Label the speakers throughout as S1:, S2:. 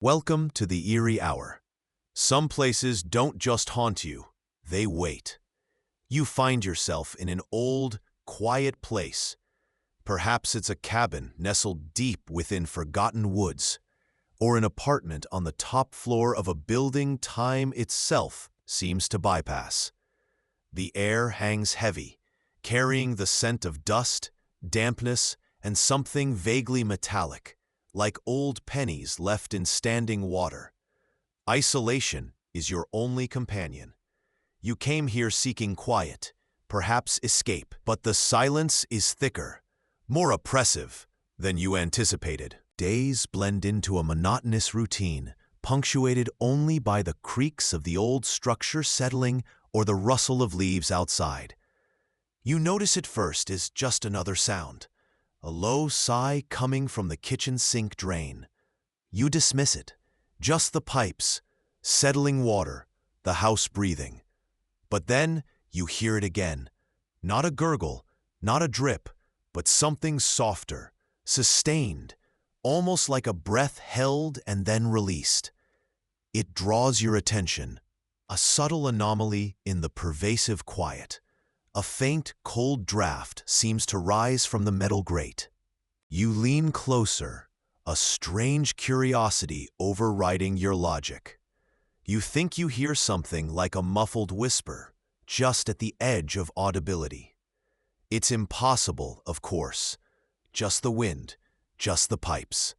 S1: Welcome to the eerie hour. Some places don't just haunt you, they wait. You find yourself in an old, quiet place. Perhaps it's a cabin nestled deep within forgotten woods, or an apartment on the top floor of a building time itself seems to bypass. The air hangs heavy, carrying the scent of dust, dampness, and something vaguely metallic, like old pennies left in standing water. Isolation is your only companion. You came here seeking quiet, perhaps escape, but the silence is thicker, more oppressive than you anticipated. Days blend into a monotonous routine, punctuated only by the creaks of the old structure settling or the rustle of leaves outside. You notice it first as just another sound, a low sigh coming from the kitchen sink drain. You dismiss it, just the pipes, settling water, the house breathing. But then you hear it again. Not a gurgle, not a drip, but something softer, sustained, almost like a breath held and then released. It draws your attention, a subtle anomaly in the pervasive quiet. A faint, cold draft seems to rise from the metal grate. You lean closer, a strange curiosity overriding your logic. You think you hear something like a muffled whisper, just at the edge of audibility. It's impossible, of course. Just the wind, just the pipes.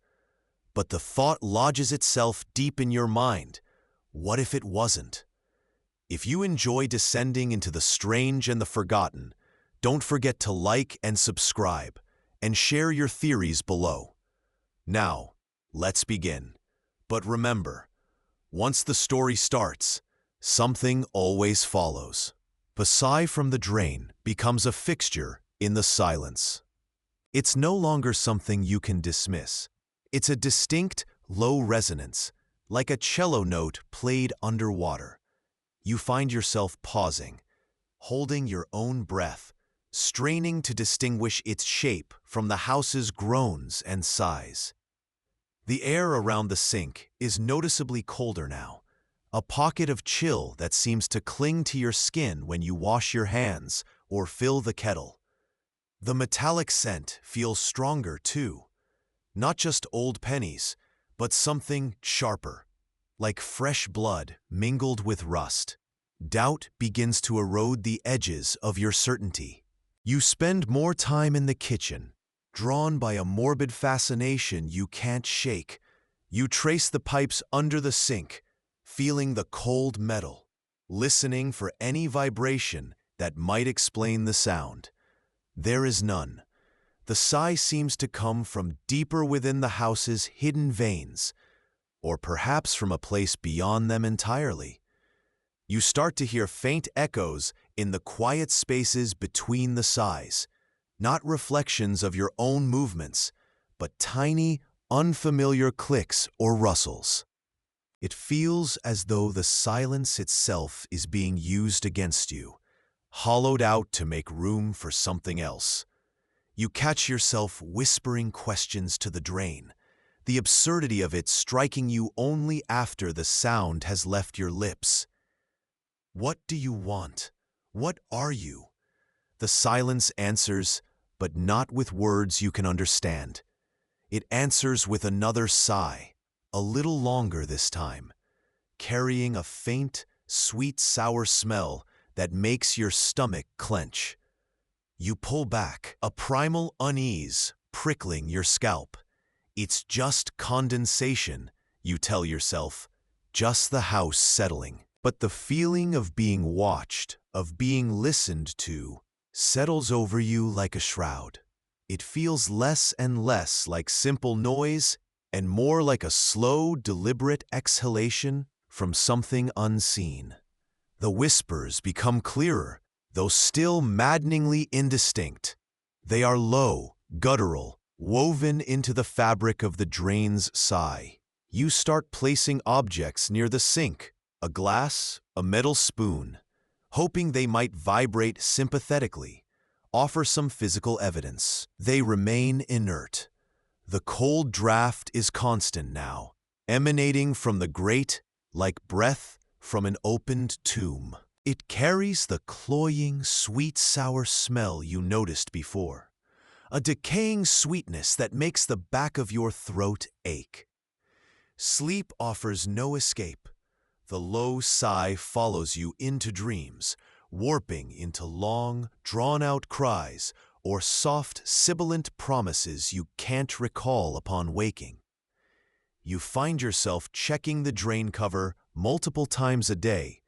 S1: But the thought lodges itself deep in your mind. What if it wasn't? If you enjoy descending into the strange and the forgotten, don't forget to like and subscribe, and share your theories below. Now, let's begin. But remember, once the story starts, something always follows. The sigh from the drain becomes a fixture in the silence. It's no longer something you can dismiss. It's a distinct, low resonance, like a cello note played underwater. You find yourself pausing, holding your own breath, straining to distinguish its shape from the house's groans and sighs. The air around the sink is noticeably colder now, a pocket of chill that seems to cling to your skin when you wash your hands or fill the kettle. The metallic scent feels stronger too, not just old pennies, but something sharper, like fresh blood mingled with rust. Doubt begins to erode the edges of your certainty. You spend more time in the kitchen, drawn by a morbid fascination you can't shake. You trace the pipes under the sink, feeling the cold metal, listening for any vibration that might explain the sound. There is none. The sigh seems to come from deeper within the house's hidden veins, or perhaps from a place beyond them entirely. You start to hear faint echoes in the quiet spaces between the sighs, not reflections of your own movements, but tiny, unfamiliar clicks or rustles. It feels as though the silence itself is being used against you, hollowed out to make room for something else. You catch yourself whispering questions to the drain, the absurdity of it striking you only after the sound has left your lips. What do you want? What are you? The silence answers, but not with words you can understand. It answers with another sigh, a little longer this time, carrying a faint, sweet, sour smell that makes your stomach clench. You pull back, a primal unease prickling your scalp. It's just condensation, you tell yourself, just the house settling. But the feeling of being watched, of being listened to, settles over you like a shroud. It feels less and less like simple noise and more like a slow, deliberate exhalation from something unseen. The whispers become clearer, though still maddeningly indistinct. They are low, guttural, woven into the fabric of the drain's sigh. You start placing objects near the sink, a glass, a metal spoon, hoping they might vibrate sympathetically, offer some physical evidence. They remain inert. The cold draft is constant now, emanating from the grate like breath from an opened tomb. It carries the cloying, sweet-sour smell you noticed before, a decaying sweetness that makes the back of your throat ache. Sleep offers no escape. The low sigh follows you into dreams, warping into long, drawn-out cries or soft, sibilant promises you can't recall upon waking. You find yourself checking the drain cover multiple times a day,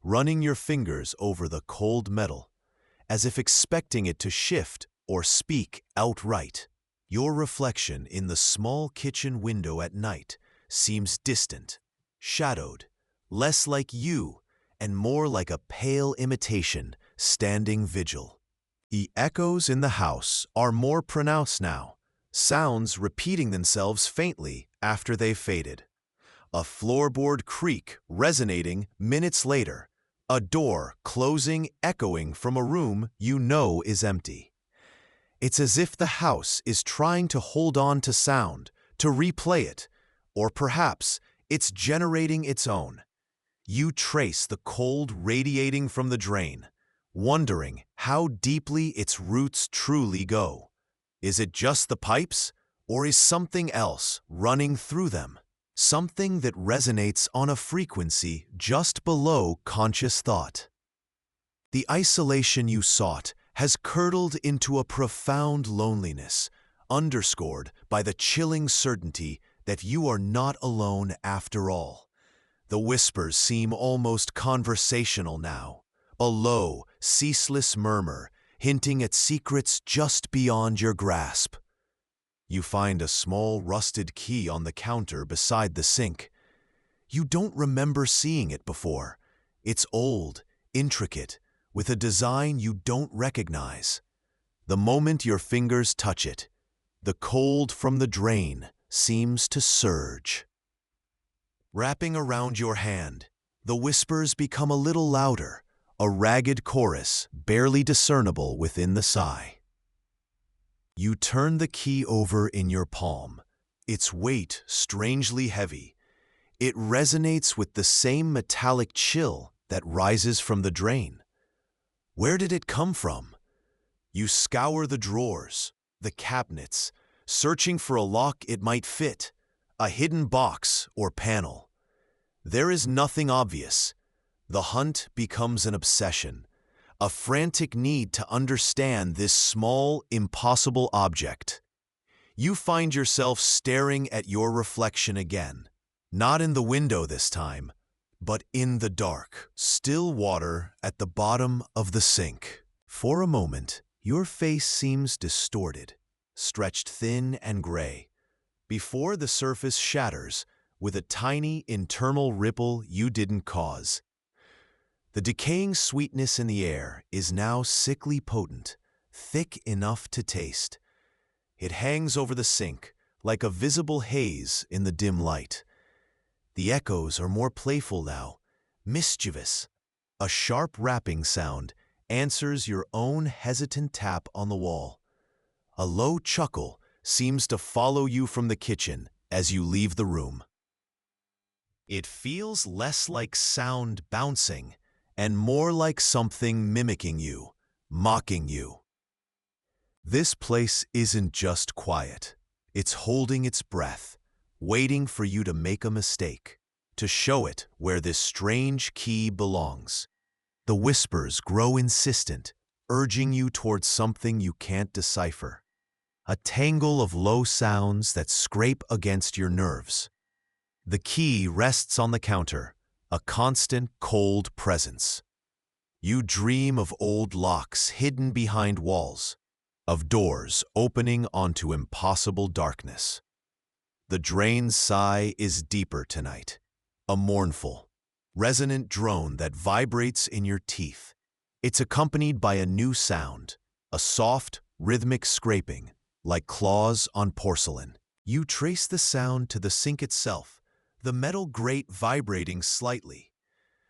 S1: running your fingers over the cold metal, as if expecting it to shift or speak outright. Your reflection in the small kitchen window at night seems distant, shadowed, less like you and more like a pale imitation standing vigil. The echoes in the house are more pronounced now, sounds repeating themselves faintly after they've faded. A floorboard creak resonating minutes later, a door closing echoing from a room you know is empty. It's as if the house is trying to hold on to sound, to replay it, or perhaps it's generating its own. You trace the cold radiating from the drain, wondering how deeply its roots truly go. Is it just the pipes, or is something else running through them? Something that resonates on a frequency just below conscious thought. The isolation you sought has curdled into a profound loneliness, underscored by the chilling certainty that you are not alone after all. The whispers seem almost conversational now, a low, ceaseless murmur hinting at secrets just beyond your grasp. You find a small rusted key on the counter beside the sink. You don't remember seeing it before. It's old, intricate, with a design you don't recognize. The moment your fingers touch it, the cold from the drain seems to surge. Wrapping around your hand, the whispers become a little louder, a ragged chorus barely discernible within the sigh. You turn the key over in your palm, its weight strangely heavy. It resonates with the same metallic chill that rises from the drain. Where did it come from? You scour the drawers, the cabinets, searching for a lock it might fit, a hidden box or panel. There is nothing obvious. The hunt becomes an obsession, a frantic need to understand this small, impossible object. You find yourself staring at your reflection again, not in the window this time, but in the dark, still water at the bottom of the sink. For a moment, your face seems distorted, stretched thin and gray, before the surface shatters with a tiny internal ripple you didn't cause. The decaying sweetness in the air is now sickly potent, thick enough to taste. It hangs over the sink like a visible haze in the dim light. The echoes are more playful now, mischievous. A sharp rapping sound answers your own hesitant tap on the wall. A low chuckle seems to follow you from the kitchen as you leave the room. It feels less like sound bouncing and more like something mimicking you, mocking you. This place isn't just quiet. It's holding its breath, waiting for you to make a mistake, to show it where this strange key belongs. The whispers grow insistent, urging you towards something you can't decipher. A tangle of low sounds that scrape against your nerves. The key rests on the counter, a constant, cold presence. You dream of old locks hidden behind walls, of doors opening onto impossible darkness. The drain's sigh is deeper tonight, a mournful, resonant drone that vibrates in your teeth. It's accompanied by a new sound, a soft, rhythmic scraping, like claws on porcelain. You trace the sound to the sink itself, the metal grate vibrating slightly.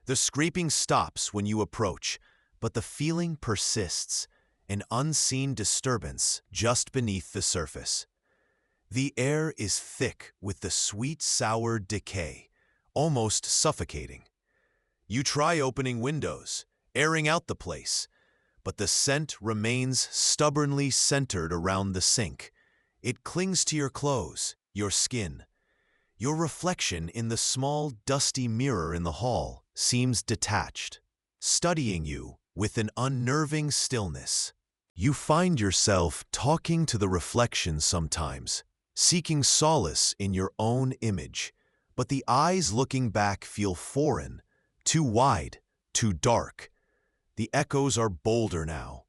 S1: The scraping stops when you approach, but the feeling persists, an unseen disturbance just beneath the surface. The air is thick with the sweet, sour decay, almost suffocating. You try opening windows, airing out the place, but the scent remains stubbornly centered around the sink. It clings to your clothes, your skin. Your reflection in the small, dusty mirror in the hall seems detached, studying you with an unnerving stillness. You find yourself talking to the reflection sometimes, seeking solace in your own image, but the eyes looking back feel foreign, too wide, too dark. The echoes are bolder now.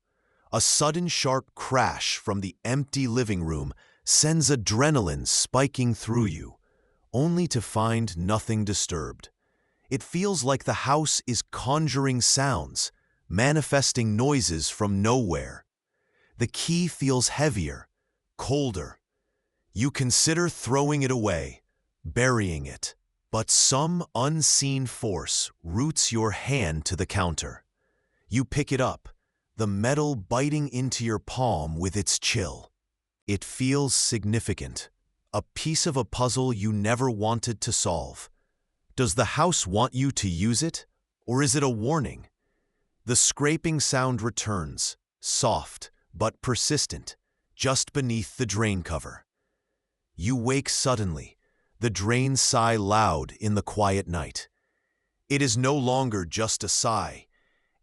S1: A sudden sharp crash from the empty living room sends adrenaline spiking through you, only to find nothing disturbed. It feels like the house is conjuring sounds, manifesting noises from nowhere. The key feels heavier, colder. You consider throwing it away, burying it, but some unseen force roots your hand to the counter. You pick it up, the metal biting into your palm with its chill. It feels significant, a piece of a puzzle you never wanted to solve. Does the house want you to use it, or is it a warning? The scraping sound returns, soft but persistent, just beneath the drain cover. You wake suddenly, the drain sigh loud in the quiet night. It is no longer just a sigh.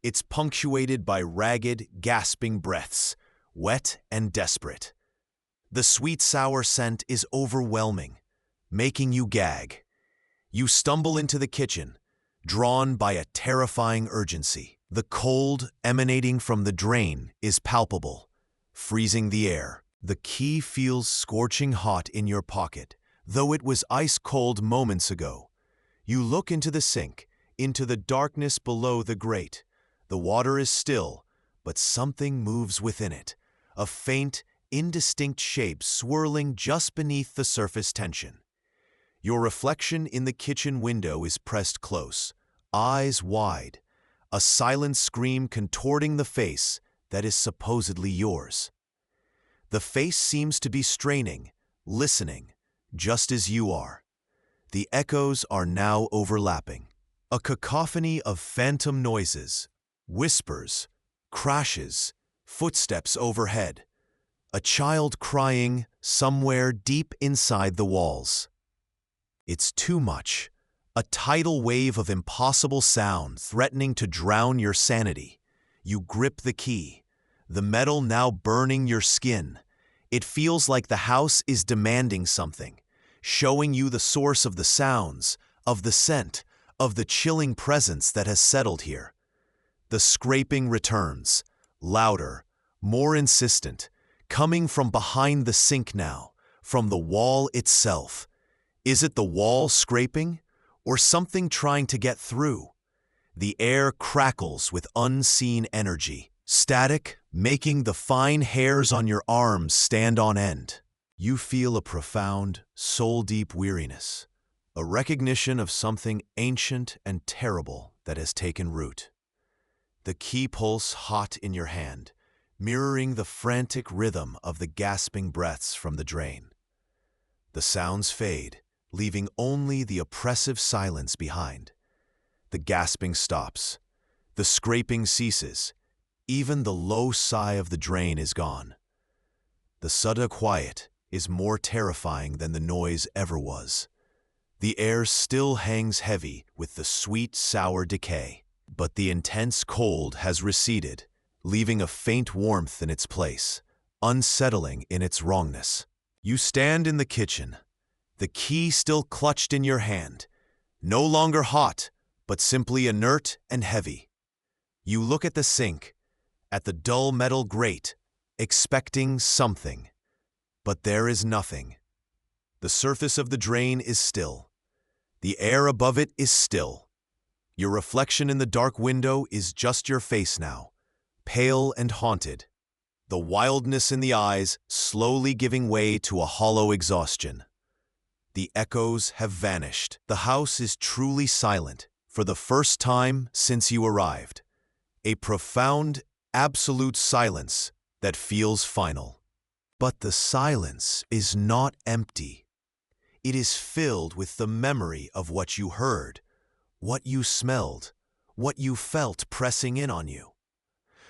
S1: It's punctuated by ragged, gasping breaths, wet and desperate. The sweet sour scent is overwhelming, making you gag. You stumble into the kitchen, drawn by a terrifying urgency. The cold emanating from the drain is palpable, freezing the air. The key feels scorching hot in your pocket, though it was ice-cold moments ago. You look into the sink, into the darkness below the grate. The water is still, but something moves within it, a faint, indistinct shape swirling just beneath the surface tension. Your reflection in the kitchen window is pressed close, eyes wide, a silent scream contorting the face that is supposedly yours. The face seems to be straining, listening, just as you are. The echoes are now overlapping, a cacophony of phantom noises, whispers, crashes, footsteps overhead, a child crying somewhere deep inside the walls. It's too much. A tidal wave of impossible sound threatening to drown your sanity. You grip the key, the metal now burning your skin. It feels like the house is demanding something, showing you the source of the sounds, of the scent, of the chilling presence that has settled here. The scraping returns, louder, more insistent, coming from behind the sink now, from the wall itself. Is it the wall scraping, or something trying to get through? The air crackles with unseen energy, static, making the fine hairs on your arms stand on end. You feel a profound, soul-deep weariness, a recognition of something ancient and terrible that has taken root. The key pulse hot in your hand, mirroring the frantic rhythm of the gasping breaths from the drain. The sounds fade, leaving only the oppressive silence behind. The gasping stops. The scraping ceases. Even the low sigh of the drain is gone. The sudden quiet is more terrifying than the noise ever was. The air still hangs heavy with the sweet, sour decay, but the intense cold has receded, leaving a faint warmth in its place, unsettling in its wrongness. You stand in the kitchen, the key still clutched in your hand, no longer hot, but simply inert and heavy. You look at the sink, at the dull metal grate, expecting something. But there is nothing. The surface of the drain is still. The air above it is still. Your reflection in the dark window is just your face now, pale and haunted, the wildness in the eyes slowly giving way to a hollow exhaustion. The echoes have vanished. The house is truly silent for the first time since you arrived. A profound, absolute silence that feels final. But the silence is not empty. It is filled with the memory of what you heard, what you smelled, what you felt pressing in on you.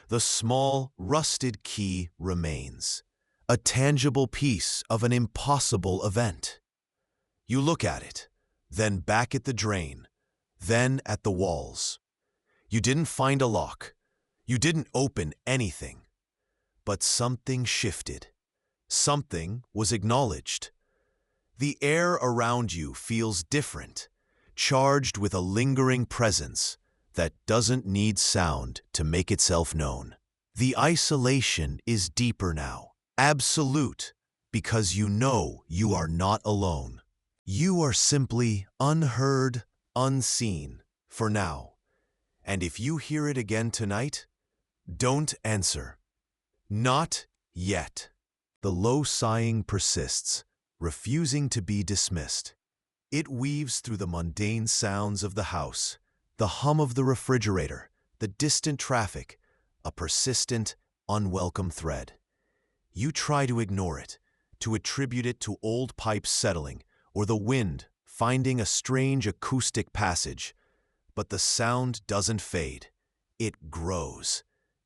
S1: The small, rusted key remains, a tangible piece of an impossible event. You look at it, then back at the drain, then at the walls. You didn't find a lock. You didn't open anything. But something shifted. Something was acknowledged. The air around you feels different, charged with a lingering presence that doesn't need sound to make itself known. The isolation is deeper now, absolute, because you know you are not alone. You are simply unheard, unseen, for now. And if you hear it again tonight, don't answer. Not yet. The low sighing persists, refusing to be dismissed. It weaves through the mundane sounds of the house, the hum of the refrigerator, the distant traffic, a persistent, unwelcome thread. You try to ignore it, to attribute it to old pipes settling, or the wind finding a strange acoustic passage. But the sound doesn't fade. It grows.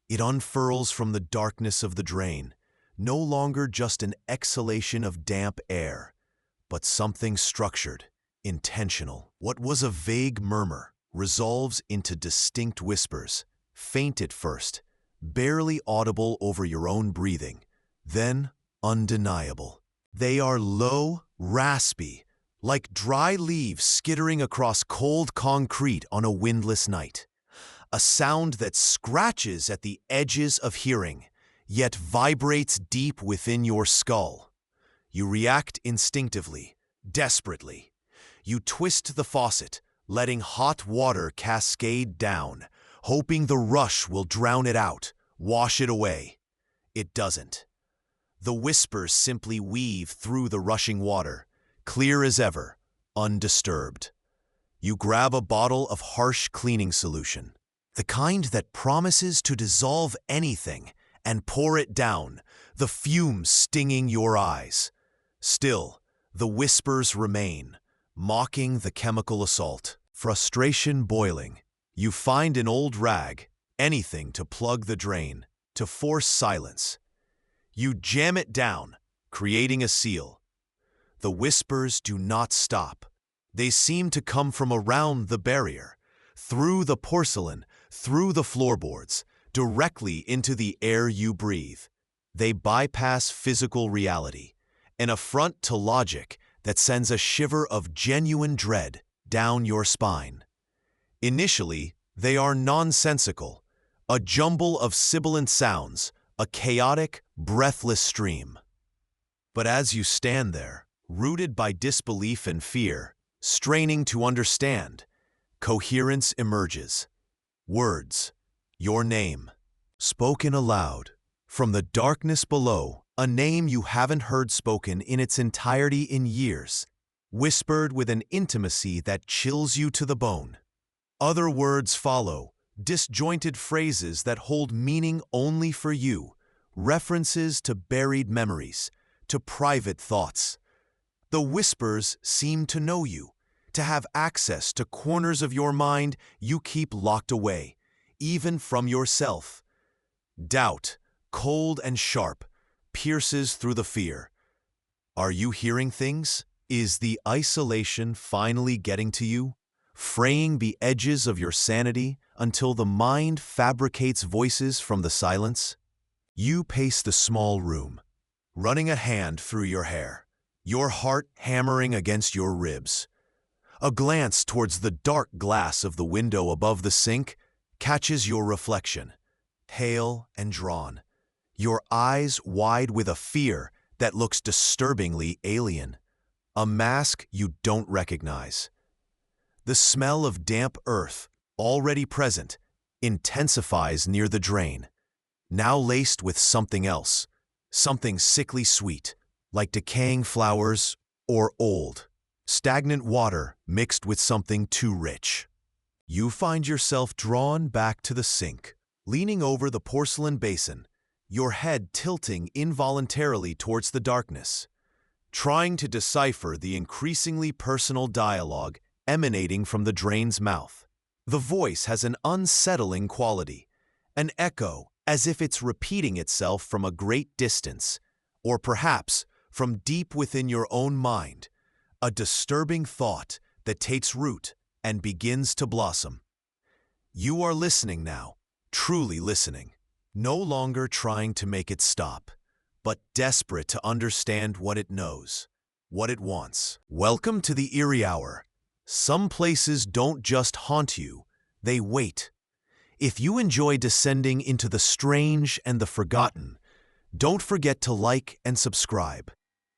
S1: It unfurls from the darkness of the drain, no longer just an exhalation of damp air, but something structured, intentional. What was a vague murmur resolves into distinct whispers, faint at first, barely audible over your own breathing, then undeniable. They are low, raspy, like dry leaves skittering across cold concrete on a windless night. A sound that scratches at the edges of hearing, yet vibrates deep within your skull. You react instinctively, desperately. You twist the faucet, letting hot water cascade down, hoping the rush will drown it out, wash it away. It doesn't. The whispers simply weave through the rushing water, clear as ever, undisturbed. You grab a bottle of harsh cleaning solution, the kind that promises to dissolve anything, and pour it down, the fumes stinging your eyes. Still, the whispers remain, mocking the chemical assault. Frustration boiling. You find an old rag, anything to plug the drain, to force silence. You jam it down, creating a seal. The whispers do not stop. They seem to come from around the barrier, through the porcelain, through the floorboards, directly into the air you breathe. They bypass physical reality, an affront to logic that sends a shiver of genuine dread down your spine. Initially, they are nonsensical, a jumble of sibilant sounds, a chaotic, breathless stream. But as you stand there, rooted by disbelief and fear, straining to understand, coherence emerges. Words, your name, spoken aloud, from the darkness below, a name you haven't heard spoken in its entirety in years, whispered with an intimacy that chills you to the bone. Other words follow, disjointed phrases that hold meaning only for you, references to buried memories, to private thoughts. The whispers seem to know you, to have access to corners of your mind you keep locked away, even from yourself. Doubt, cold and sharp, pierces through the fear. Are you hearing things? Is the isolation finally getting to you, fraying the edges of your sanity until the mind fabricates voices from the silence? You pace the small room, running a hand through your hair, your heart hammering against your ribs. A glance towards the dark glass of the window above the sink catches your reflection, pale and drawn, your eyes wide with a fear that looks disturbingly alien, a mask you don't recognize. The smell of damp earth, already present, intensifies near the drain, now laced with something else, something sickly sweet, like decaying flowers or old, stagnant water mixed with something too rich. You find yourself drawn back to the sink, leaning over the porcelain basin, your head tilting involuntarily towards the darkness, trying to decipher the increasingly personal dialogue emanating from the drain's mouth. The voice has an unsettling quality, an echo as if it's repeating itself from a great distance, or perhaps from deep within your own mind, a disturbing thought that takes root and begins to blossom. You are listening now, truly listening, no longer trying to make it stop, but desperate to understand what it knows, what it wants. Welcome to the Eerie Hour. Some places don't just haunt you, they wait. If you enjoy descending into the strange and the forgotten, don't forget to like and subscribe,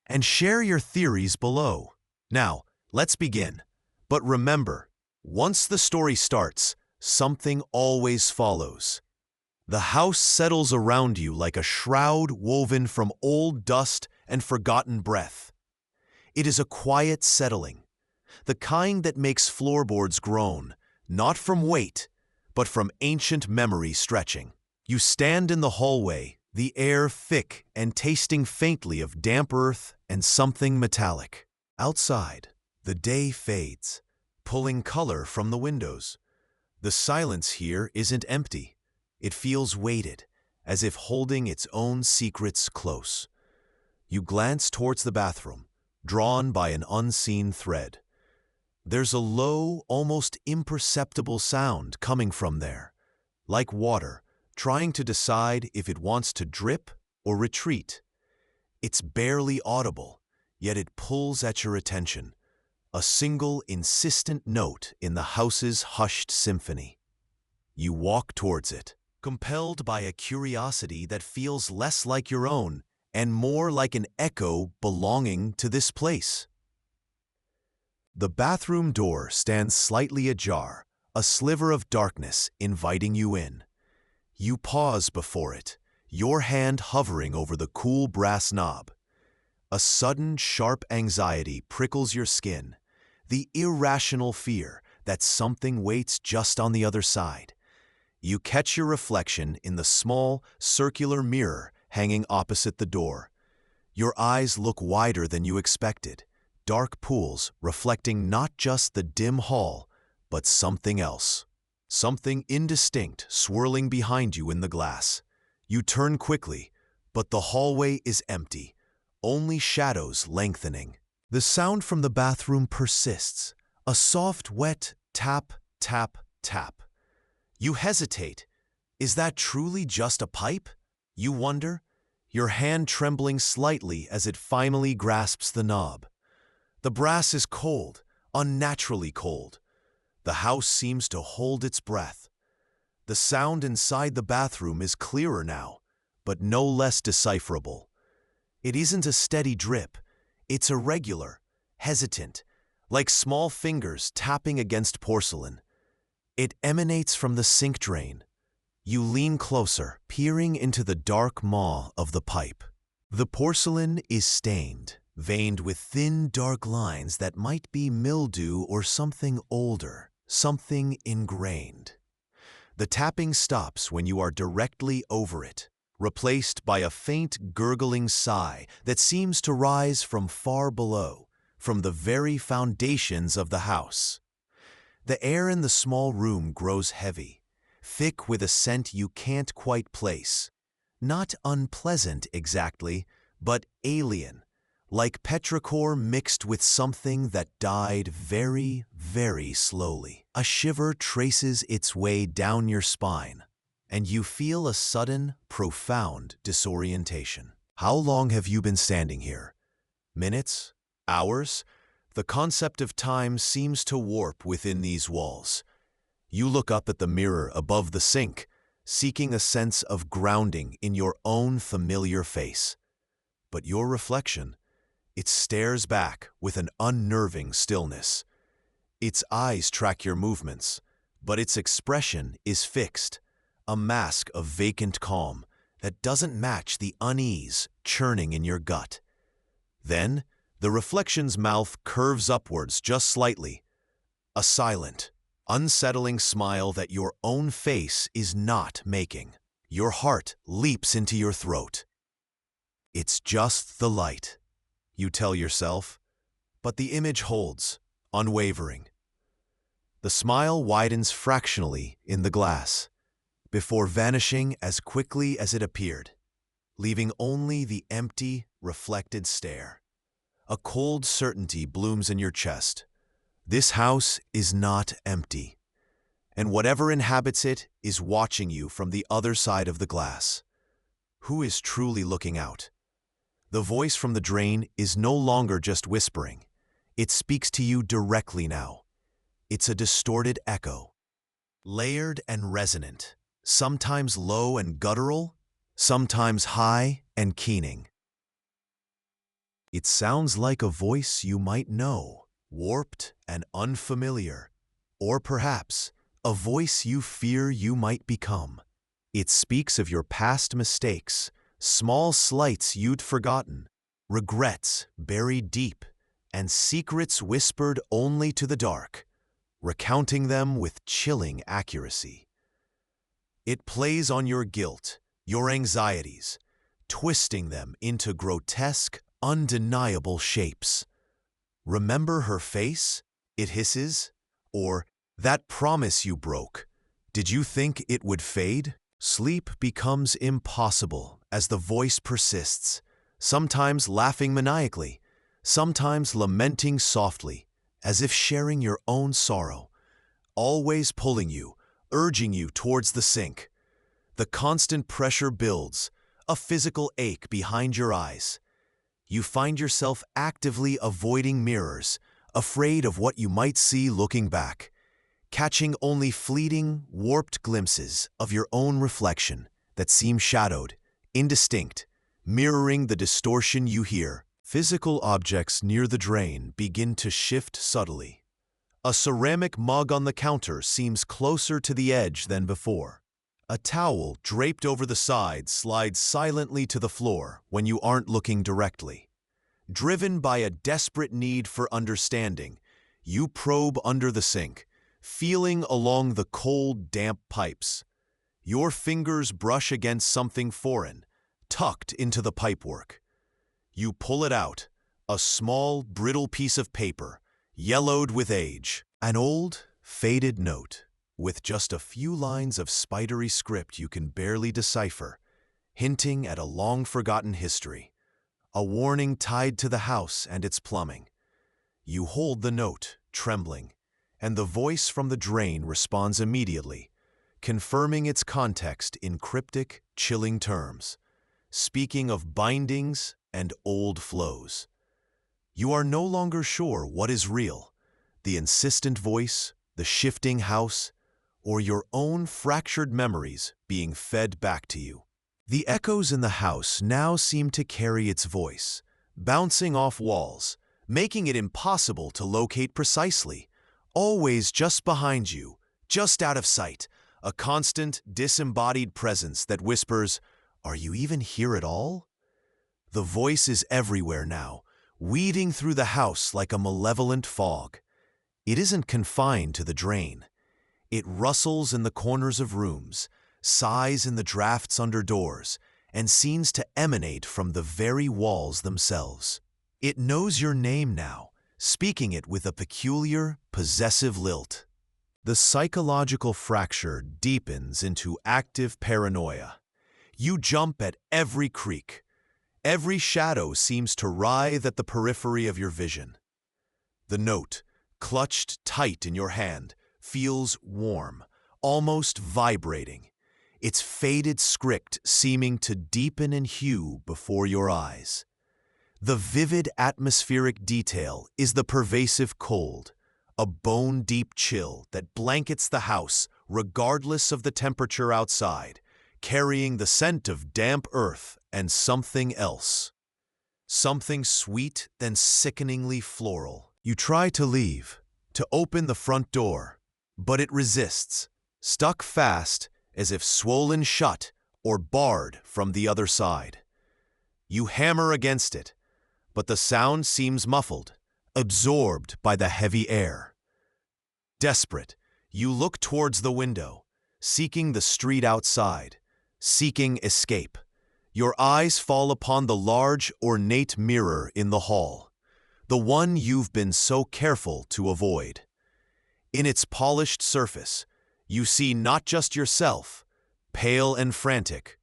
S1: and share your theories below. Now, let's begin. But remember, once the story starts, something always follows. The house settles around you like a shroud woven from old dust and forgotten breath. It is a quiet settling, the kind that makes floorboards groan, not from weight, but from ancient memory stretching. You stand in the hallway, the air thick and tasting faintly of damp earth and something metallic. Outside, the day fades, pulling color from the windows. The silence here isn't empty. It feels weighted, as if holding its own secrets close. You glance towards the bathroom, drawn by an unseen thread. There's a low, almost imperceptible sound coming from there, like water, trying to decide if it wants to drip or retreat. It's barely audible, yet it pulls at your attention, a single insistent note in the house's hushed symphony. You walk towards it, compelled by a curiosity that feels less like your own and more like an echo belonging to this place. The bathroom door stands slightly ajar, a sliver of darkness inviting you in. You pause before it, your hand hovering over the cool brass knob. A sudden, sharp anxiety prickles your skin, the irrational fear that something waits just on the other side. You catch your reflection in the small, circular mirror hanging opposite the door. Your eyes look wider than you expected, dark pools reflecting not just the dim hall, but something else. Something indistinct swirling behind you in the glass. You turn quickly, but the hallway is empty, only shadows lengthening. The sound from the bathroom persists, a soft, wet tap, tap, tap. You hesitate. Is that truly just a pipe? You wonder, your hand trembling slightly as it finally grasps the knob. The brass is cold, unnaturally cold. The house seems to hold its breath. The sound inside the bathroom is clearer now, but no less decipherable. It isn't a steady drip. It's irregular, hesitant, like small fingers tapping against porcelain. It emanates from the sink drain. You lean closer, peering into the dark maw of the pipe. The porcelain is stained, veined with thin, dark lines that might be mildew or something older, something ingrained. The tapping stops when you are directly over it, replaced by a faint, gurgling sigh that seems to rise from far below, from the very foundations of the house. The air in the small room grows heavy, thick with a scent you can't quite place. Not unpleasant exactly, but alien, like petrichor mixed with something that died very, very slowly. A shiver traces its way down your spine, and you feel a sudden, profound disorientation. How long have you been standing here? Minutes? Hours? The concept of time seems to warp within these walls. You look up at the mirror above the sink, seeking a sense of grounding in your own familiar face. But your reflection, it stares back with an unnerving stillness. Its eyes track your movements, but its expression is fixed, a mask of vacant calm that doesn't match the unease churning in your gut. Then, the reflection's mouth curves upwards just slightly, a silent, unsettling smile that your own face is not making. Your heart leaps into your throat. It's just the light, you tell yourself, but the image holds, unwavering. The smile widens fractionally in the glass, before vanishing as quickly as it appeared, leaving only the empty, reflected stare. A cold certainty blooms in your chest. This house is not empty, and whatever inhabits it is watching you from the other side of the glass. Who is truly looking out? The voice from the drain is no longer just whispering. It speaks to you directly now. It's a distorted echo, layered and resonant, sometimes low and guttural, sometimes high and keening. It sounds like a voice you might know, warped and unfamiliar, or perhaps a voice you fear you might become. It speaks of your past mistakes, small slights you'd forgotten, regrets buried deep, and secrets whispered only to the dark, recounting them with chilling accuracy. It plays on your guilt, your anxieties, twisting them into grotesque, undeniable shapes. Remember her face? It hisses. Or, that promise you broke, did you think it would fade? Sleep becomes impossible as the voice persists, sometimes laughing maniacally, sometimes lamenting softly, as if sharing your own sorrow, always pulling you, urging you towards the sink. The constant pressure builds, a physical ache behind your eyes. You find yourself actively avoiding mirrors, afraid of what you might see looking back, catching only fleeting, warped glimpses of your own reflection that seem shadowed, indistinct, mirroring the distortion you hear. Physical objects near the drain begin to shift subtly. A ceramic mug on the counter seems closer to the edge than before. A towel draped over the side slides silently to the floor when you aren't looking directly. Driven by a desperate need for understanding, you probe under the sink, feeling along the cold, damp pipes. Your fingers brush against something foreign, tucked into the pipework. You pull it out, a small, brittle piece of paper, yellowed with age, an old, faded note, with just a few lines of spidery script you can barely decipher, hinting at a long-forgotten history, a warning tied to the house and its plumbing. You hold the note, trembling, and the voice from the drain responds immediately, confirming its context in cryptic, chilling terms, speaking of bindings and old flows. You are no longer sure what is real, the insistent voice, the shifting house, or your own fractured memories being fed back to you. The echoes in the house now seem to carry its voice, bouncing off walls, making it impossible to locate precisely, always just behind you, just out of sight, a constant, disembodied presence that whispers, "Are you even here at all?" The voice is everywhere now, weeding through the house like a malevolent fog. It isn't confined to the drain. It rustles in the corners of rooms, sighs in the drafts under doors, and seems to emanate from the very walls themselves. It knows your name now, speaking it with a peculiar, possessive lilt. The psychological fracture deepens into active paranoia. You jump at every creak. Every shadow seems to writhe at the periphery of your vision. The note, clutched tight in your hand, feels warm, almost vibrating, its faded script seeming to deepen in hue before your eyes. The vivid atmospheric detail is the pervasive cold, a bone-deep chill that blankets the house regardless of the temperature outside, carrying the scent of damp earth and something else. Something sweet then sickeningly floral. You try to leave, to open the front door, but it resists, stuck fast as if swollen shut or barred from the other side. You hammer against it, but the sound seems muffled, absorbed by the heavy air. Desperate, you look towards the window, seeking the street outside, seeking escape. Your eyes fall upon the large, ornate mirror in the hall, the one you've been so careful to avoid. In its polished surface, you see not just yourself, pale and frantic,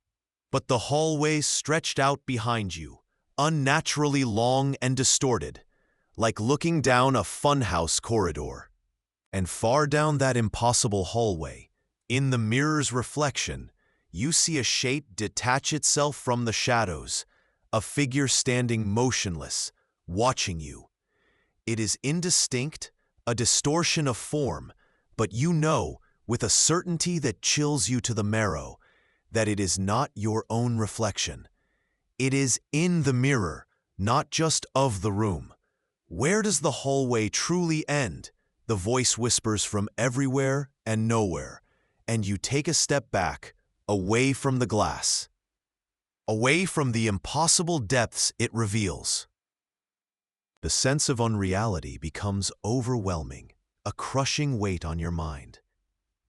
S1: but the hallways stretched out behind you, unnaturally long and distorted, like looking down a funhouse corridor. And far down that impossible hallway, in the mirror's reflection, you see a shape detach itself from the shadows, a figure standing motionless, watching you. It is indistinct, a distortion of form, but you know, with a certainty that chills you to the marrow, that it is not your own reflection. It is in the mirror, not just of the room. Where does the hallway truly end? The voice whispers from everywhere and nowhere, and you take a step back, away from the glass, away from the impossible depths it reveals. The sense of unreality becomes overwhelming, a crushing weight on your mind.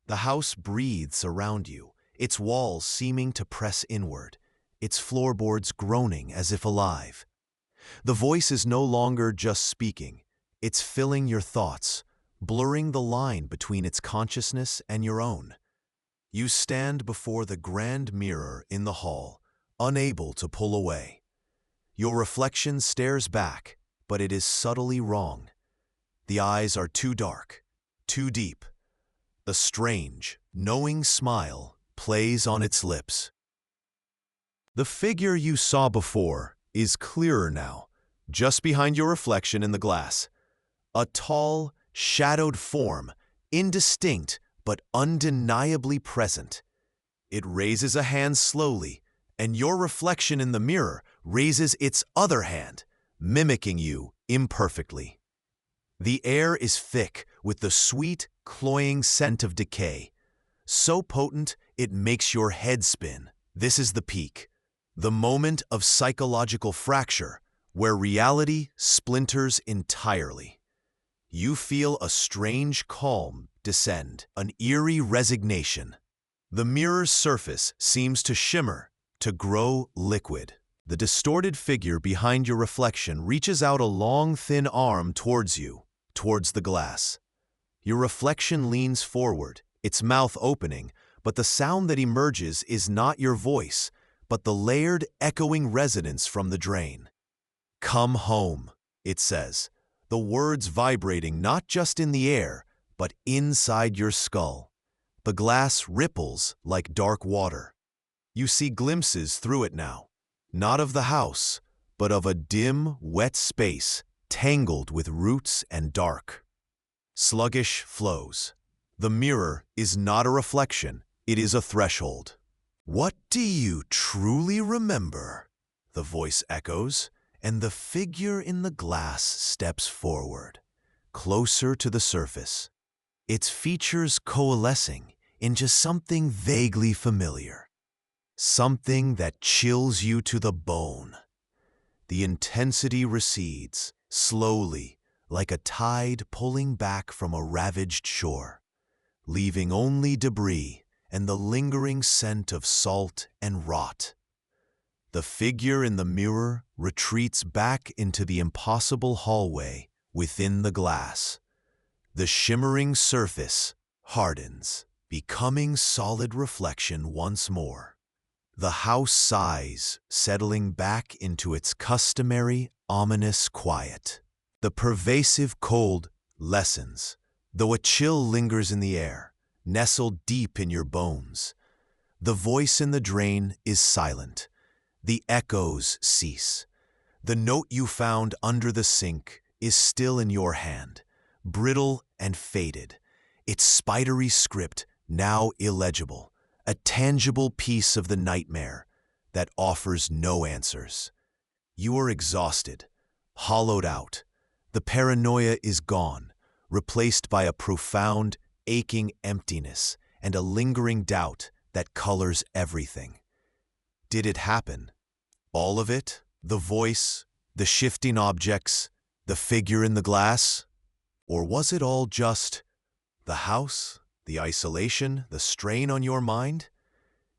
S1: The house breathes around you, its walls seeming to press inward, its floorboards groaning as if alive. The voice is no longer just speaking, it's filling your thoughts, blurring the line between its consciousness and your own. You stand before the grand mirror in the hall, unable to pull away. Your reflection stares back, but it is subtly wrong. The eyes are too dark, too deep. The strange, knowing smile plays on its lips. The figure you saw before is clearer now, just behind your reflection in the glass. A tall, shadowed form, indistinct but undeniably present. It raises a hand slowly, and your reflection in the mirror raises its other hand, mimicking you imperfectly. The air is thick with the sweet, cloying scent of decay, so potent it makes your head spin. This is the peak, the moment of psychological fracture, where reality splinters entirely. You feel a strange calm descend, an eerie resignation. The mirror's surface seems to shimmer, to grow liquid. The distorted figure behind your reflection reaches out a long, thin arm towards you, towards the glass. Your reflection leans forward, its mouth opening, but the sound that emerges is not your voice, but the layered, echoing resonance from the drain. "Come home," it says, the words vibrating not just in the air, but inside your skull. The glass ripples like dark water. You see glimpses through it now, not of the house, but of a dim, wet space tangled with roots and dark. Sluggish flows. The mirror is not a reflection, it is a threshold. "What do you truly remember?" the voice echoes, and the figure in the glass steps forward, closer to the surface, its features coalescing into something vaguely familiar, something that chills you to the bone. The intensity recedes, slowly, like a tide pulling back from a ravaged shore, leaving only debris and the lingering scent of salt and rot. The figure in the mirror retreats back into the impossible hallway within the glass. The shimmering surface hardens, becoming solid reflection once more. The house sighs, settling back into its customary, ominous quiet. The pervasive cold lessens, though a chill lingers in the air, nestled deep in your bones. The voice in the drain is silent. The echoes cease. The note you found under the sink is still in your hand, brittle and faded, its spidery script now illegible, a tangible piece of the nightmare that offers no answers. You are exhausted, hollowed out. The paranoia is gone, replaced by a profound, aching emptiness and a lingering doubt that colors everything. Did it happen? All of it? The voice, the shifting objects, the figure in the glass? Or was it all just the house, the isolation, the strain on your mind?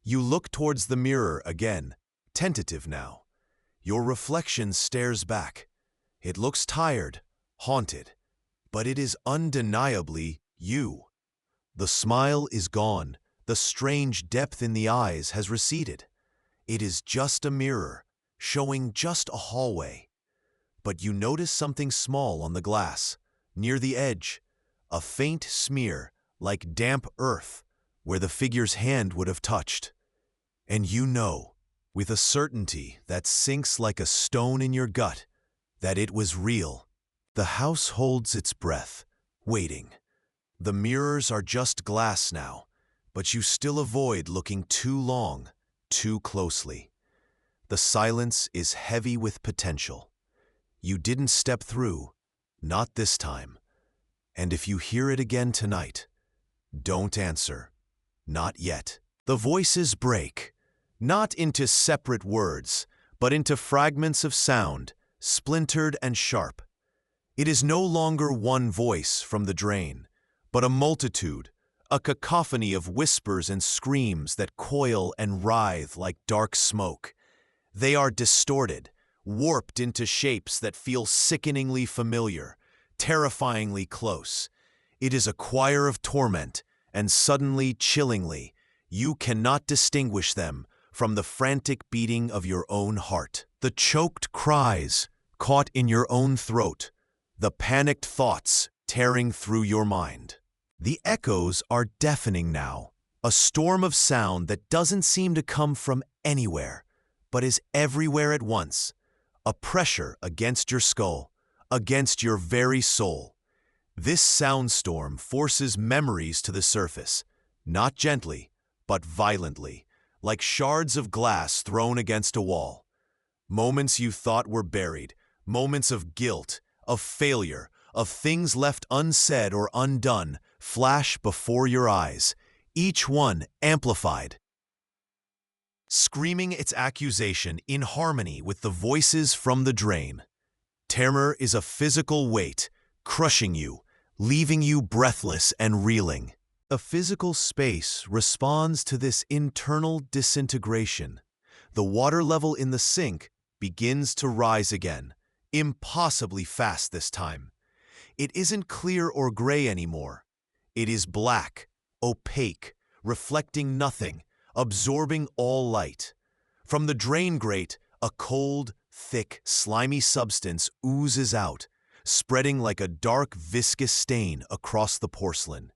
S1: You look towards the mirror again, tentative now. Your reflection stares back. It looks tired, haunted, but it is undeniably you. The smile is gone. The strange depth in the eyes has receded. It is just a mirror, showing just a hallway. But you notice something small on the glass, near the edge, a faint smear, like damp earth, where the figure's hand would have touched. And you know, with a certainty that sinks like a stone in your gut, that it was real. The house holds its breath, waiting. The mirrors are just glass now, but you still avoid looking too long, too closely. The silence is heavy with potential. You didn't step through, not this time. And if you hear it again tonight, don't answer. Not yet. The voices break, not into separate words, but into fragments of sound, splintered and sharp. It is no longer one voice from the drain, but a multitude, a cacophony of whispers and screams that coil and writhe like dark smoke. They are distorted, warped into shapes that feel sickeningly familiar, terrifyingly close. It is a choir of torment, and suddenly, chillingly, you cannot distinguish them from the frantic beating of your own heart. The choked cries caught in your own throat, the panicked thoughts tearing through your mind. The echoes are deafening now, a storm of sound that doesn't seem to come from anywhere, but is everywhere at once, a pressure against your skull, against your very soul. This soundstorm forces memories to the surface, not gently, but violently, like shards of glass thrown against a wall. Moments you thought were buried, moments of guilt, of failure, of things left unsaid or undone, flash before your eyes, each one amplified, screaming its accusation in harmony with the voices from the drain. Terror is a physical weight, crushing you, leaving you breathless and reeling. A physical space responds to this internal disintegration. The water level in the sink begins to rise again, impossibly fast this time. It isn't clear or gray anymore. It is black, opaque, reflecting nothing, absorbing all light. From the drain grate, a cold, thick, slimy substance oozes out, spreading like a dark, viscous stain across the porcelain.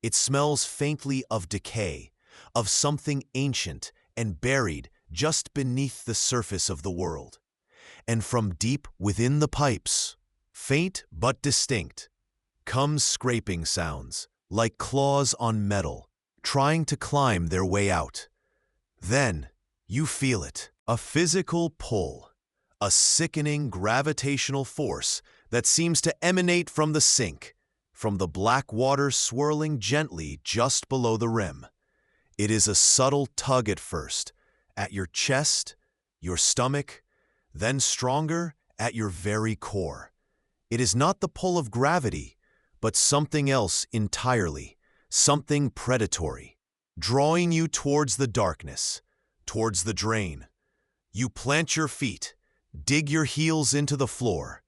S1: It smells faintly of decay, of something ancient and buried just beneath the surface of the world. And from deep within the pipes, faint but distinct, come scraping sounds, like claws on metal, trying to climb their way out. Then you feel it, a physical pull, a sickening gravitational force that seems to emanate from the sink, from the black water swirling gently just below the rim. It is a subtle tug at first, at your chest, your stomach, then stronger at your very core. It is not the pull of gravity, but something else entirely, something predatory, drawing you towards the darkness, towards the drain. You plant your feet, dig your heels into the floor,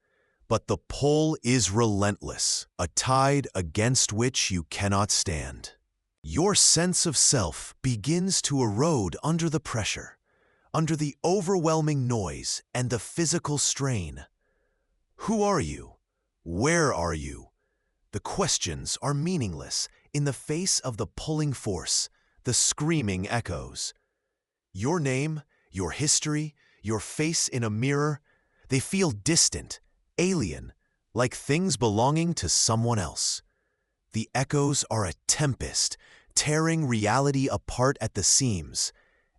S1: but the pull is relentless, a tide against which you cannot stand. Your sense of self begins to erode under the pressure, under the overwhelming noise and the physical strain. Who are you? Where are you? The questions are meaningless in the face of the pulling force, the screaming echoes. Your name, your history, your face in a mirror, they feel distant, alien, like things belonging to someone else. The echoes are a tempest, tearing reality apart at the seams,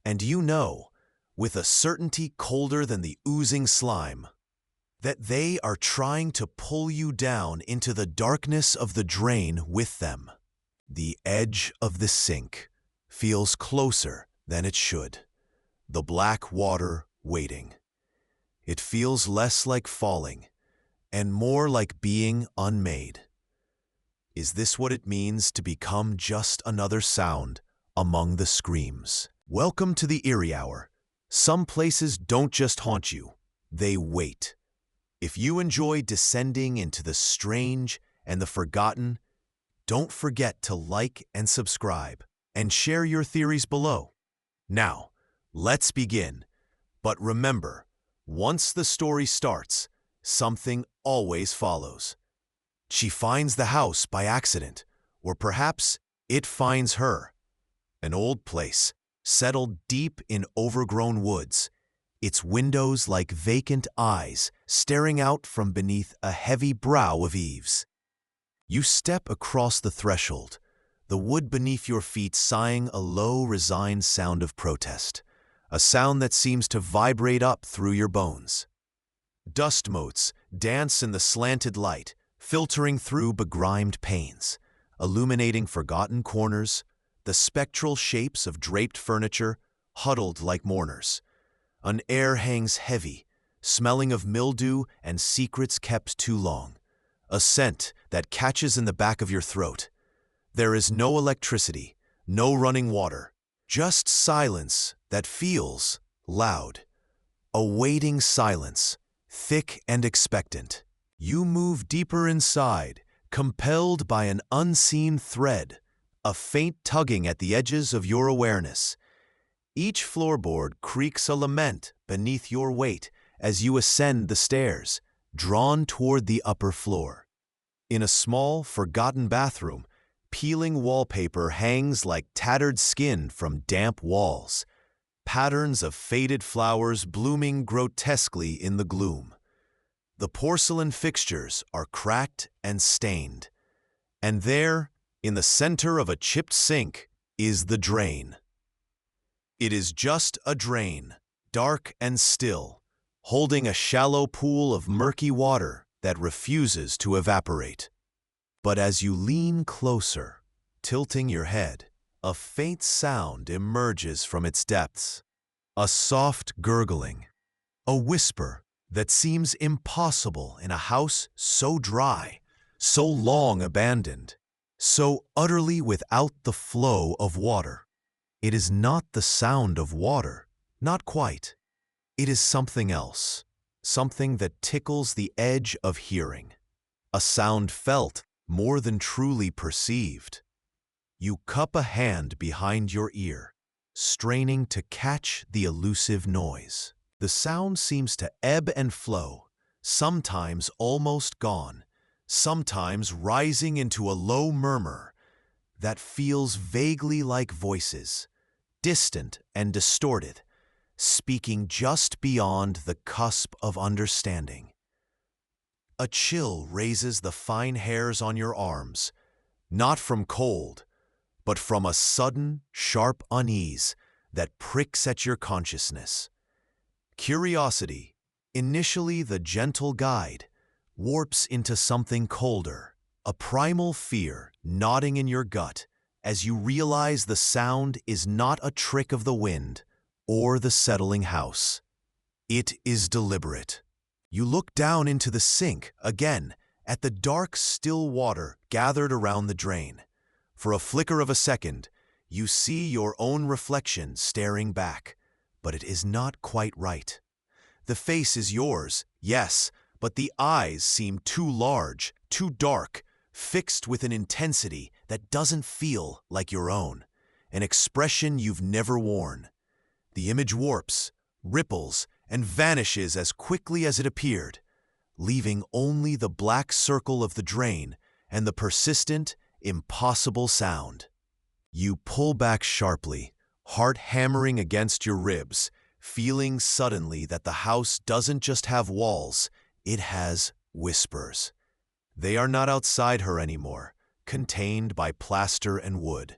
S1: and you know, with a certainty colder than the oozing slime, that they are trying to pull you down into the darkness of the drain with them. The edge of the sink feels closer than it should, the black water waiting. It feels less like falling and more like being unmade. Is this what it means to become just another sound among the screams? Welcome to the Eerie Hour. Some places don't just haunt you, they wait. If you enjoy descending into the strange and the forgotten, don't forget to like and subscribe, and share your theories below. Now, let's begin. But remember, once the story starts, something always follows. She finds the house by accident, or perhaps it finds her. An old place, settled deep in overgrown woods, its windows like vacant eyes staring out from beneath a heavy brow of eaves. You step across the threshold, the wood beneath your feet sighing a low, resigned sound of protest, a sound that seems to vibrate up through your bones. Dust motes dance in the slanted light, filtering through begrimed panes, illuminating forgotten corners, the spectral shapes of draped furniture, huddled like mourners. An air hangs heavy, smelling of mildew and secrets kept too long, a scent that catches in the back of your throat. There is no electricity, no running water, just silence that feels loud. A waiting silence, thick and expectant. You move deeper inside, compelled by an unseen thread, a faint tugging at the edges of your awareness. Each floorboard creaks a lament beneath your weight as you ascend the stairs, drawn toward the upper floor. In a small, forgotten bathroom, peeling wallpaper hangs like tattered skin from damp walls, patterns of faded flowers blooming grotesquely in the gloom. The porcelain fixtures are cracked and stained, and there, in the center of a chipped sink, is the drain. It is just a drain, dark and still, holding a shallow pool of murky water that refuses to evaporate. But as you lean closer, tilting your head, a faint sound emerges from its depths. A soft gurgling, a whisper that seems impossible in a house so dry, so long abandoned, so utterly without the flow of water. It is not the sound of water, not quite. It is something else, something that tickles the edge of hearing, a sound felt more than truly perceived. You cup a hand behind your ear, straining to catch the elusive noise. The sound seems to ebb and flow, sometimes almost gone, sometimes rising into a low murmur that feels vaguely like voices, distant and distorted, speaking just beyond the cusp of understanding. A chill raises the fine hairs on your arms, not from cold, but from a sudden, sharp unease that pricks at your consciousness. Curiosity, initially the gentle guide, warps into something colder, a primal fear gnawing in your gut as you realize the sound is not a trick of the wind or the settling house. It is deliberate. You look down into the sink again at the dark, still water gathered around the drain. For a flicker of a second, you see your own reflection staring back, but it is not quite right. The face is yours, yes, but the eyes seem too large, too dark, fixed with an intensity that doesn't feel like your own, an expression you've never worn. The image warps, ripples, and vanishes as quickly as it appeared, leaving only the black circle of the drain and the persistent, impossible sound. You pull back sharply, heart hammering against your ribs, feeling suddenly that the house doesn't just have walls, it has whispers. They are not outside her anymore, contained by plaster and wood.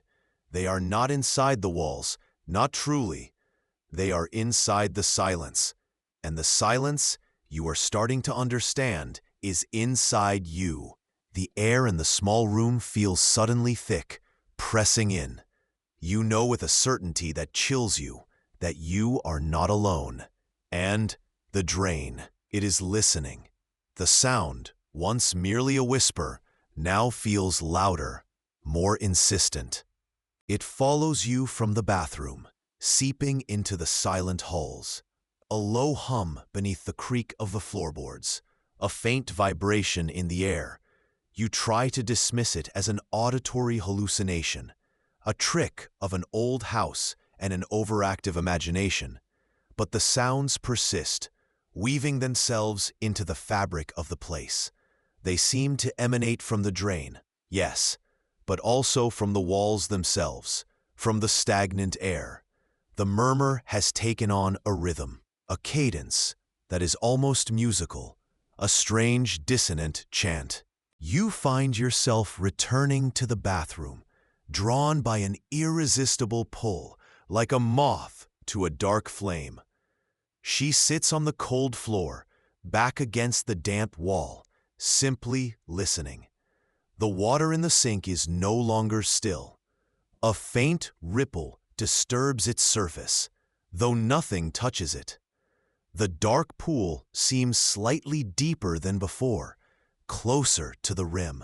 S1: They are not inside the walls, not truly. They are inside the silence. And the silence, you are starting to understand, is inside you. The air in the small room feels suddenly thick, pressing in. You know with a certainty that chills you that you are not alone. And the drain, it is listening. The sound, once merely a whisper, now feels louder, more insistent. It follows you from the bathroom, seeping into the silent halls. A low hum beneath the creak of the floorboards, a faint vibration in the air. You try to dismiss it as an auditory hallucination, a trick of an old house and an overactive imagination. But the sounds persist, weaving themselves into the fabric of the place. They seem to emanate from the drain, yes, but also from the walls themselves, from the stagnant air. The murmur has taken on a rhythm, a cadence that is almost musical, a strange dissonant chant. You find yourself returning to the bathroom, drawn by an irresistible pull, like a moth to a dark flame. She sits on the cold floor, back against the damp wall, simply listening. The water in the sink is no longer still. A faint ripple disturbs its surface, though nothing touches it. The dark pool seems slightly deeper than before, closer to the rim.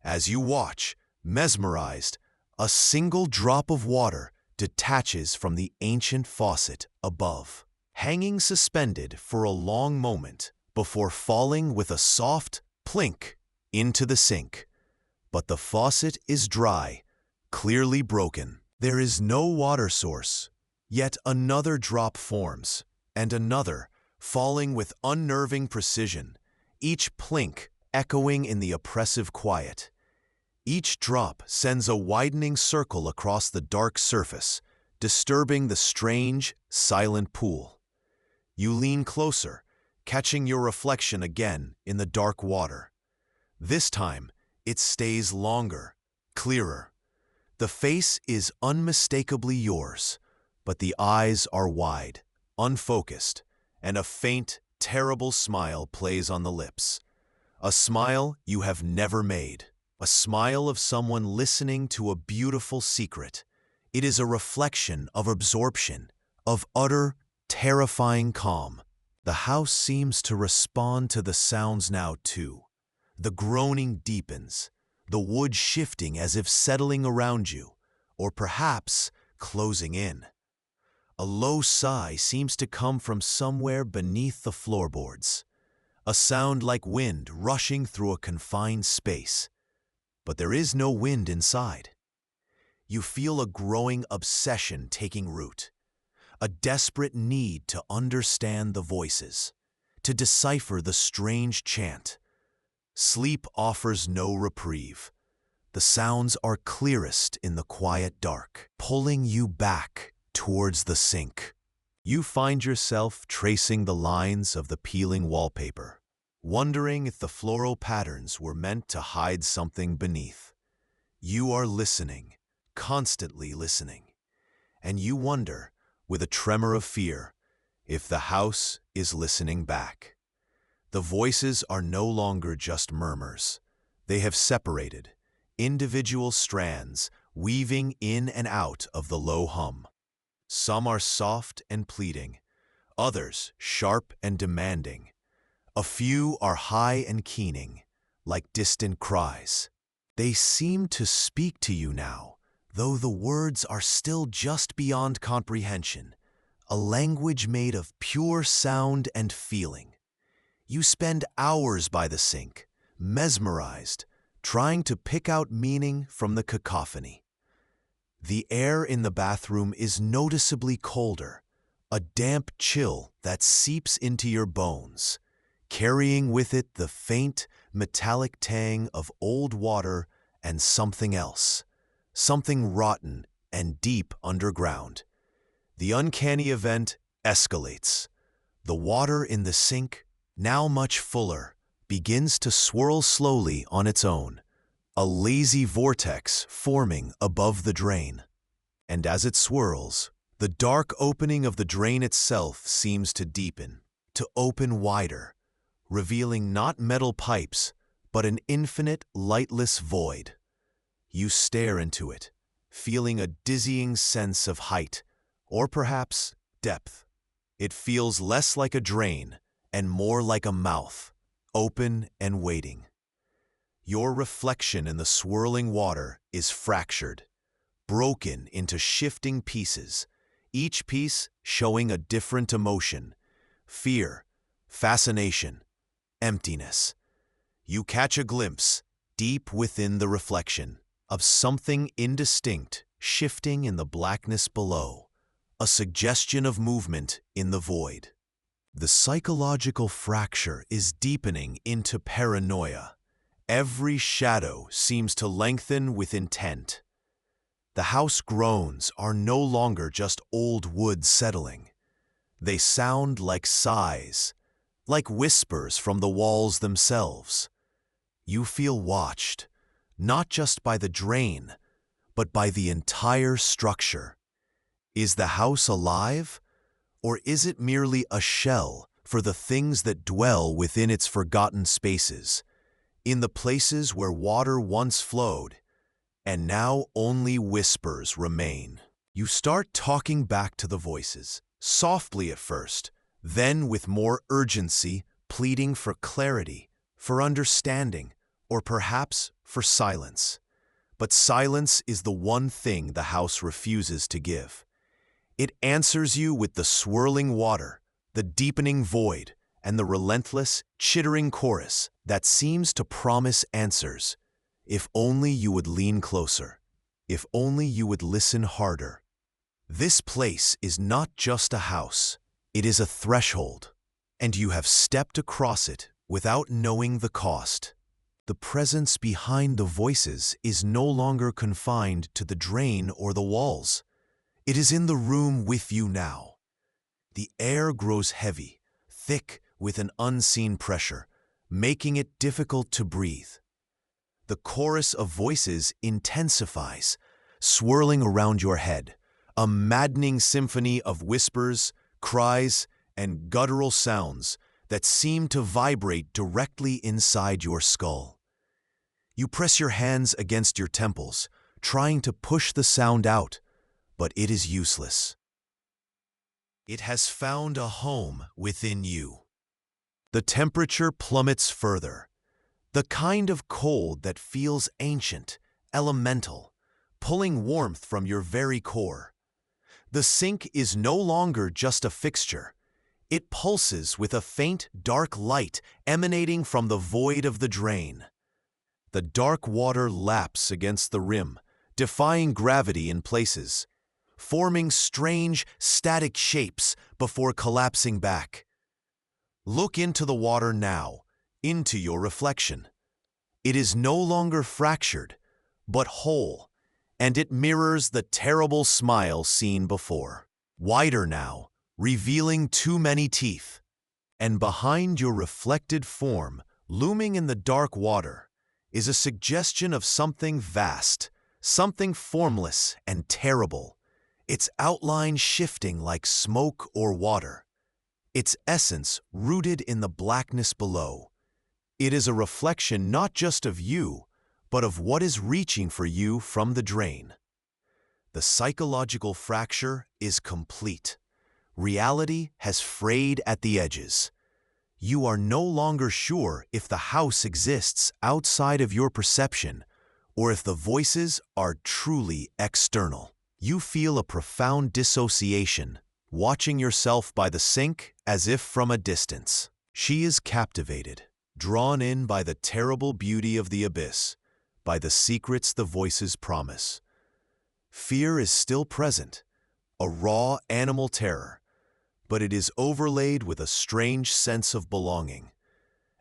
S1: As you watch, mesmerized, a single drop of water detaches from the ancient faucet above, hanging suspended for a long moment before falling with a soft plink into the sink. But the faucet is dry, clearly broken. There is no water source, yet another drop forms, and another, falling with unnerving precision, each plink echoing in the oppressive quiet. Each drop sends a widening circle across the dark surface, disturbing the strange, silent pool. You lean closer, catching your reflection again in the dark water. This time, it stays longer, clearer. The face is unmistakably yours, but the eyes are wide, unfocused, and a faint, terrible smile plays on the lips. A smile you have never made. A smile of someone listening to a beautiful secret. It is a reflection of absorption, of utter, terrifying calm. The house seems to respond to the sounds now too. The groaning deepens, the wood shifting as if settling around you, or perhaps closing in. A low sigh seems to come from somewhere beneath the floorboards, a sound like wind rushing through a confined space. But there is no wind inside. You feel a growing obsession taking root, a desperate need to understand the voices, to decipher the strange chant. Sleep offers no reprieve. The sounds are clearest in the quiet dark, pulling you back towards the sink. You find yourself tracing the lines of the peeling wallpaper, wondering if the floral patterns were meant to hide something beneath. You are listening, constantly listening, and you wonder, with a tremor of fear, if the house is listening back. The voices are no longer just murmurs. They have separated, individual strands weaving in and out of the low hum. Some are soft and pleading, others sharp and demanding. A few are high and keening, like distant cries. They seem to speak to you now, though the words are still just beyond comprehension, a language made of pure sound and feeling. You spend hours by the sink, mesmerized, trying to pick out meaning from the cacophony. The air in the bathroom is noticeably colder, a damp chill that seeps into your bones, carrying with it the faint, metallic tang of old water and something else, something rotten and deep underground. The uncanny event escalates. The water in the sink, now much fuller, begins to swirl slowly on its own, a lazy vortex forming above the drain. And as it swirls, the dark opening of the drain itself seems to deepen, to open wider, revealing not metal pipes, but an infinite, lightless void. You stare into it, feeling a dizzying sense of height, or perhaps depth. It feels less like a drain and more like a mouth, open and waiting. Your reflection in the swirling water is fractured, broken into shifting pieces, each piece showing a different emotion: fear, fascination, emptiness. You catch a glimpse, deep within the reflection, of something indistinct shifting in the blackness below, a suggestion of movement in the void. The psychological fracture is deepening into paranoia. Every shadow seems to lengthen with intent. The house groans are no longer just old wood settling. They sound like sighs, like whispers from the walls themselves. You feel watched, not just by the drain, but by the entire structure. Is the house alive, or is it merely a shell for the things that dwell within its forgotten spaces, in the places where water once flowed, and now only whispers remain? You start talking back to the voices, softly at first, then with more urgency, pleading for clarity, for understanding, or perhaps for silence. But silence is the one thing the house refuses to give. It answers you with the swirling water, the deepening void, and the relentless, chittering chorus that seems to promise answers. If only you would lean closer. If only you would listen harder. This place is not just a house. It is a threshold, and you have stepped across it without knowing the cost. The presence behind the voices is no longer confined to the drain or the walls. It is in the room with you now. The air grows heavy, thick with an unseen pressure, making it difficult to breathe. The chorus of voices intensifies, swirling around your head, a maddening symphony of whispers, cries, and guttural sounds that seem to vibrate directly inside your skull. You press your hands against your temples, trying to push the sound out, but it is useless. It has found a home within you. The temperature plummets further, the kind of cold that feels ancient, elemental, pulling warmth from your very core. The sink is no longer just a fixture. It pulses with a faint, dark light emanating from the void of the drain. The dark water laps against the rim, defying gravity in places, forming strange, static shapes before collapsing back. Look into the water now, into your reflection. It is no longer fractured, but whole, and it mirrors the terrible smile seen before. Wider now, revealing too many teeth. And behind your reflected form, looming in the dark water, is a suggestion of something vast, something formless and terrible, its outline shifting like smoke or water, its essence rooted in the blackness below. It is a reflection not just of you, but of what is reaching for you from the drain. The psychological fracture is complete. Reality has frayed at the edges. You are no longer sure if the house exists outside of your perception or if the voices are truly external. You feel a profound dissociation, watching yourself by the sink as if from a distance. She is captivated, drawn in by the terrible beauty of the abyss, by the secrets the voices promise. Fear is still present, a raw animal terror, but it is overlaid with a strange sense of belonging,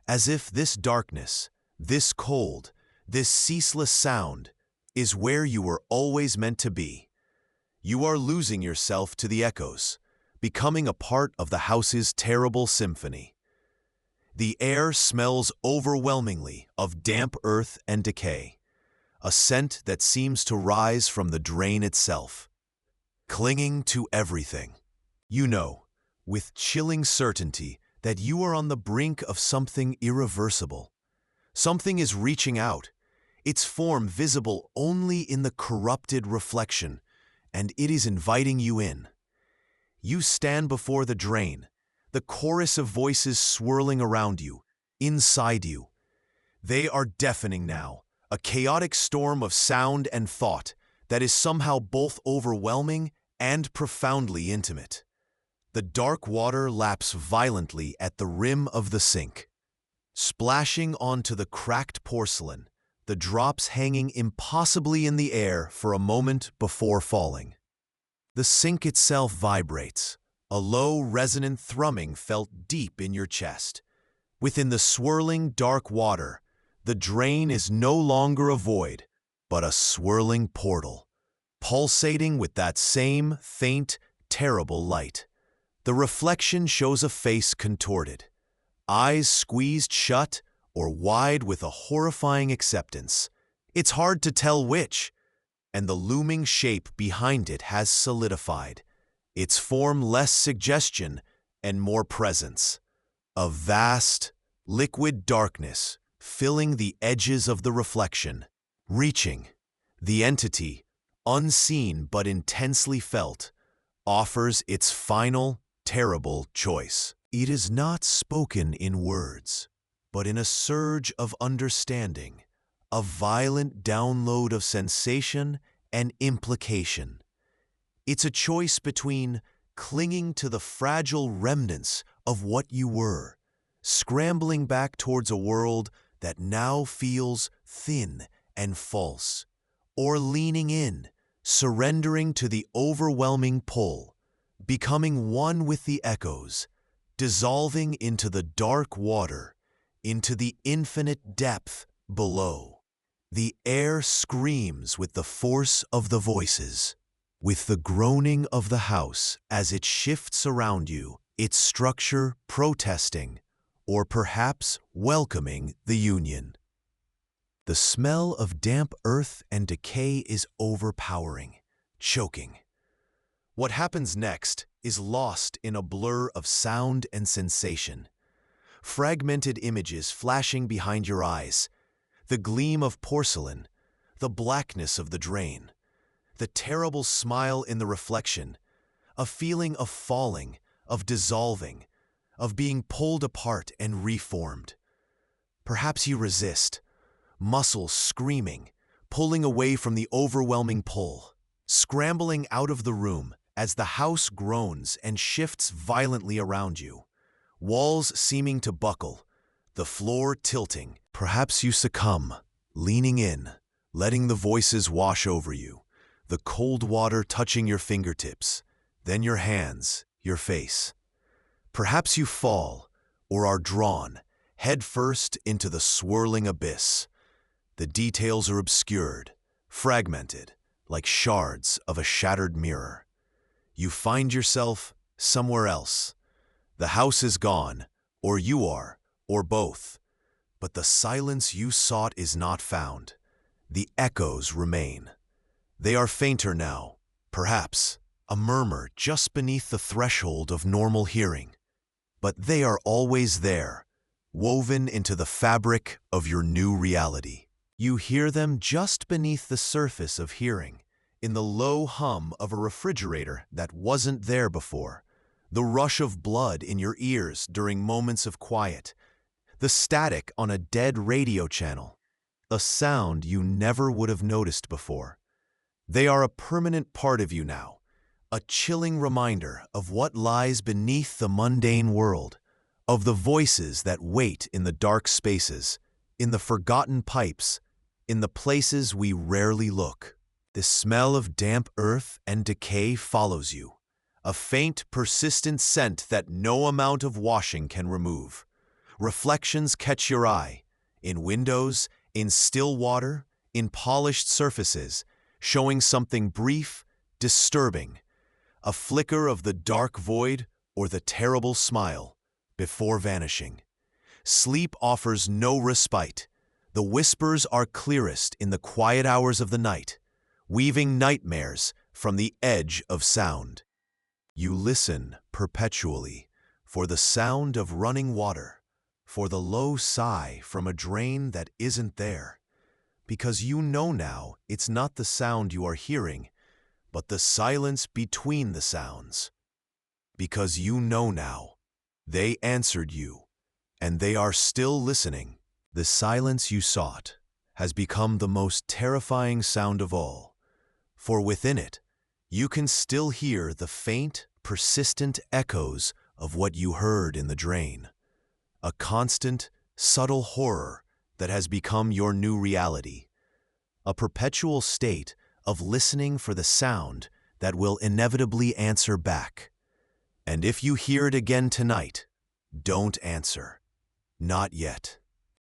S1: as if this darkness, this cold, this ceaseless sound is where you were always meant to be. You are losing yourself to the echoes, becoming a part of the house's terrible symphony. The air smells overwhelmingly of damp earth and decay, a scent that seems to rise from the drain itself, clinging to everything. You know, with chilling certainty, that you are on the brink of something irreversible. Something is reaching out, its form visible only in the corrupted reflection, and it is inviting you in. You stand before the drain, the chorus of voices swirling around you, inside you. They are deafening now, a chaotic storm of sound and thought that is somehow both overwhelming and profoundly intimate. The dark water laps violently at the rim of the sink, splashing onto the cracked porcelain, the drops hanging impossibly in the air for a moment before falling. The sink itself vibrates, a low, resonant thrumming felt deep in your chest. Within the swirling dark water, the drain is no longer a void, but a swirling portal, pulsating with that same faint, terrible light. The reflection shows a face contorted, eyes squeezed shut or wide with a horrifying acceptance. It's hard to tell which, and the looming shape behind it has solidified, its form less suggestion and more presence. A vast, liquid darkness filling the edges of the reflection, reaching. The entity, unseen but intensely felt, offers its final, terrible choice. It is not spoken in words, but in a surge of understanding, a violent download of sensation and implication. It's a choice between clinging to the fragile remnants of what you were, scrambling back towards a world that now feels thin and false, or leaning in, surrendering to the overwhelming pull, becoming one with the echoes, dissolving into the dark water, into the infinite depth below. The air screams with the force of the voices, with the groaning of the house as it shifts around you, its structure protesting, or perhaps welcoming the union. The smell of damp earth and decay is overpowering, choking. What happens next is lost in a blur of sound and sensation. Fragmented images flashing behind your eyes, the gleam of porcelain, the blackness of the drain, the terrible smile in the reflection, a feeling of falling, of dissolving, of being pulled apart and reformed. Perhaps you resist, muscles screaming, pulling away from the overwhelming pull, scrambling out of the room as the house groans and shifts violently around you, walls seeming to buckle, the floor tilting. Perhaps you succumb, leaning in, letting the voices wash over you, the cold water touching your fingertips, then your hands, your face. Perhaps you fall, or are drawn, headfirst into the swirling abyss. The details are obscured, fragmented, like shards of a shattered mirror. You find yourself somewhere else. The house is gone, or you are, or both. But the silence you sought is not found. The echoes remain. They are fainter now, perhaps, a murmur just beneath the threshold of normal hearing. But they are always there, woven into the fabric of your new reality. You hear them just beneath the surface of hearing, in the low hum of a refrigerator that wasn't there before, the rush of blood in your ears during moments of quiet, the static on a dead radio channel, a sound you never would have noticed before. They are a permanent part of you now, a chilling reminder of what lies beneath the mundane world, of the voices that wait in the dark spaces, in the forgotten pipes, in the places we rarely look. The smell of damp earth and decay follows you, a faint, persistent scent that no amount of washing can remove. Reflections catch your eye, in windows, in still water, in polished surfaces, showing something brief, disturbing, a flicker of the dark void or the terrible smile, before vanishing. Sleep offers no respite. The whispers are clearest in the quiet hours of the night, weaving nightmares from the edge of sound. You listen perpetually for the sound of running water, for the low sigh from a drain that isn't there, because you know now it's not the sound you are hearing, but the silence between the sounds. Because you know now, they answered you, and they are still listening. The silence you sought has become the most terrifying sound of all, for within it, You can still hear the faint, persistent echoes of what you heard in the drain. A constant, subtle horror that has become your new reality. A perpetual state of listening for the sound that will inevitably answer back. And if you hear it again tonight, don't answer. Not yet.